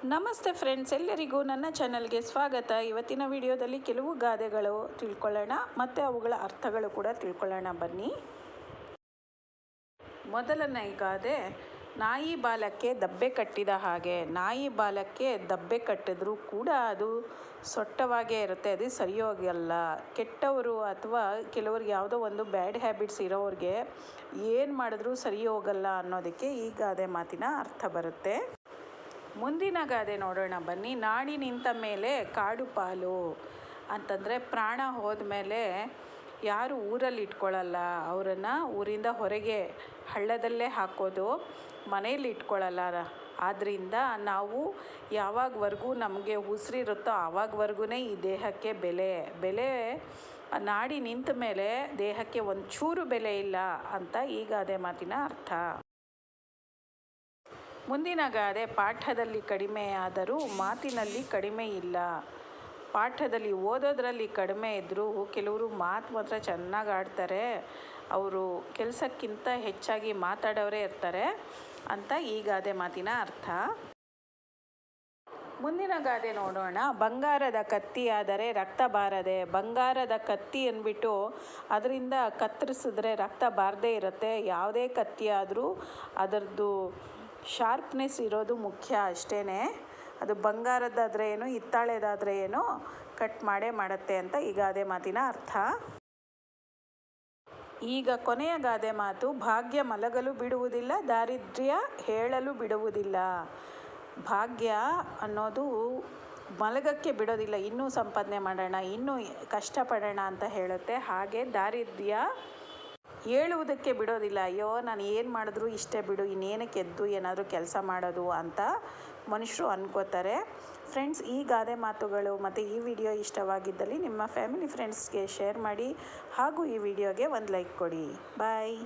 ನಮಸ್ತೆ ಫ್ರೆಂಡ್ಸ್, ಎಲ್ಲರಿಗೂ ನನ್ನ ಚಾನಲ್ಗೆ ಸ್ವಾಗತ. ಇವತ್ತಿನ ವಿಡಿಯೋದಲ್ಲಿ ಕೆಲವು ಗಾದೆಗಳು ತಿಳ್ಕೊಳ್ಳೋಣ ಮತ್ತು ಅವುಗಳ ಅರ್ಥಗಳು ಕೂಡ ತಿಳ್ಕೊಳ್ಳೋಣ. ಬನ್ನಿ. ಮೊದಲನೇ ಗಾದೆ, ನಾಯಿ ಬಾಲಕ್ಕೆ ದಬ್ಬೆ ಕಟ್ಟಿದ ಹಾಗೆ. ನಾಯಿ ಬಾಲಕ್ಕೆ ದಬ್ಬೆ ಕಟ್ಟಿದ್ರೂ ಕೂಡ ಅದು ಸೊಟ್ಟವಾಗೇ ಇರುತ್ತೆ, ಅದು ಸರಿ ಹೋಗಲ್ಲ. ಕೆಟ್ಟವರು ಅಥವಾ ಕೆಲವ್ರಿಗೆ ಯಾವುದೋ ಒಂದು ಬ್ಯಾಡ್ ಹ್ಯಾಬಿಟ್ಸ್ ಇರೋರಿಗೆ ಏನು ಮಾಡಿದ್ರೂ ಸರಿ ಹೋಗಲ್ಲ ಅನ್ನೋದಕ್ಕೆ ಈ ಗಾದೆ ಮಾತಿನ ಅರ್ಥ ಬರುತ್ತೆ. ಮುಂದಿನ ಗಾದೆ ನೋಡೋಣ ಬನ್ನಿ. ನಾಡಿ ನಿಂತ ಮೇಲೆ ಕಾಡು ಪಾಲು ಅಂತಂದರೆ ಪ್ರಾಣ ಹೋದ ಮೇಲೆ ಯಾರು ಊರಲ್ಲಿ ಇಟ್ಕೊಳ್ಳಲ್ಲ, ಅವರನ್ನು ಊರಿಂದ ಹೊರಗೆ ಹಳ್ಳದಲ್ಲೇ ಹಾಕೋದು, ಮನೇಲಿ ಇಟ್ಕೊಳ್ಳಲ್ಲ. ಆದ್ದರಿಂದ ನಾವು ಯಾವಾಗವರೆಗೂ ನಮಗೆ ಉಸಿರಿರುತ್ತೋ ಆವಾಗವರೆಗೂ ಈ ದೇಹಕ್ಕೆ ಬೆಲೆ ನಾಡಿ ನಿಂತ ಮೇಲೆ ದೇಹಕ್ಕೆ ಒಂಚೂರು ಬೆಲೆ ಇಲ್ಲ ಅಂತ ಈ ಗಾದೆ ಮಾತಿನ ಅರ್ಥ. ಮುಂದಿನ ಗಾದೆ, ಪಾಠದಲ್ಲಿ ಕಡಿಮೆಯಾದರೂ ಮಾತಿನಲ್ಲಿ ಕಡಿಮೆ ಇಲ್ಲ. ಪಾಠದಲ್ಲಿ ಓದೋದ್ರಲ್ಲಿ ಕಡಿಮೆ ಇದ್ದರೂ ಕೆಲವರು ಮಾತು ಮಾತ್ರ ಚೆನ್ನಾಗಿ ಆಡ್ತಾರೆ, ಅವರು ಕೆಲಸಕ್ಕಿಂತ ಹೆಚ್ಚಾಗಿ ಮಾತಾಡೋರೇ ಇರ್ತಾರೆ ಅಂತ ಈ ಗಾದೆ ಮಾತಿನ ಅರ್ಥ. ಮುಂದಿನ ಗಾದೆ ನೋಡೋಣ. ಬಂಗಾರದ ಕತ್ತಿ ಆದರೆ ರಕ್ತ ಬಾರದೆ. ಬಂಗಾರದ ಕತ್ತಿ ಅಂದ್ಬಿಟ್ಟು ಅದರಿಂದ ಕತ್ತರಿಸಿದ್ರೆ ರಕ್ತ ಬಾರದೇ ಇರುತ್ತೆ. ಯಾವುದೇ ಕತ್ತಿ ಆದರೂ ಅದರದ್ದು ಶಾರ್ಪ್ನೆಸ್ ಇರೋದು ಮುಖ್ಯ ಅಷ್ಟೇ. ಅದು ಬಂಗಾರದ್ದಾದರೆ ಏನು, ಹಿತ್ತಾಳೆದಾದರೆ ಏನು, ಕಟ್ ಮಾಡುತ್ತೆ ಅಂತ ಈ ಗಾದೆ ಮಾತಿನ ಅರ್ಥ. ಈಗ ಕೊನೆಯ ಗಾದೆ ಮಾತು, ಭಾಗ್ಯ ಮಲಗಲು ಬಿಡುವುದಿಲ್ಲ, ದಾರಿದ್ರ್ಯ ಹೇಳಲು ಬಿಡುವುದಿಲ್ಲ. ಭಾಗ್ಯ ಅನ್ನೋದು ಮಲಗಕ್ಕೆ ಬಿಡೋದಿಲ್ಲ, ಇನ್ನೂ ಸಂಪಾದನೆ ಮಾಡೋಣ, ಇನ್ನೂ ಕಷ್ಟಪಡೋಣ ಅಂತ ಹೇಳುತ್ತೆ. ಹಾಗೆ ದಾರಿದ್ರ್ಯ ಹೇಳುವುದಕ್ಕೆ ಬಿಡೋದಿಲ್ಲ. ಅಯ್ಯೋ ನಾನು ಏನು ಮಾಡಿದ್ರು ಇಷ್ಟೇ ಬಿಡು, ಇನ್ನೇನಕ್ಕೆ ಎದ್ದು ಏನಾದರೂ ಕೆಲಸ ಮಾಡೋದು ಅಂತ ಮನುಷ್ಯರು ಅನ್ಕೋತಾರೆ. ಫ್ರೆಂಡ್ಸ್, ಈ ಗಾದೆ ಮಾತುಗಳು ಮತ್ತು ಈ ವಿಡಿಯೋ ಇಷ್ಟವಾಗಿದ್ದಲ್ಲಿ ನಿಮ್ಮ ಫ್ಯಾಮಿಲಿ ಫ್ರೆಂಡ್ಸ್ಗೆ ಶೇರ್ ಮಾಡಿ ಹಾಗೂ ಈ ವಿಡಿಯೋಗೆ ಒಂದು ಲೈಕ್ ಕೊಡಿ. ಬಾಯ್.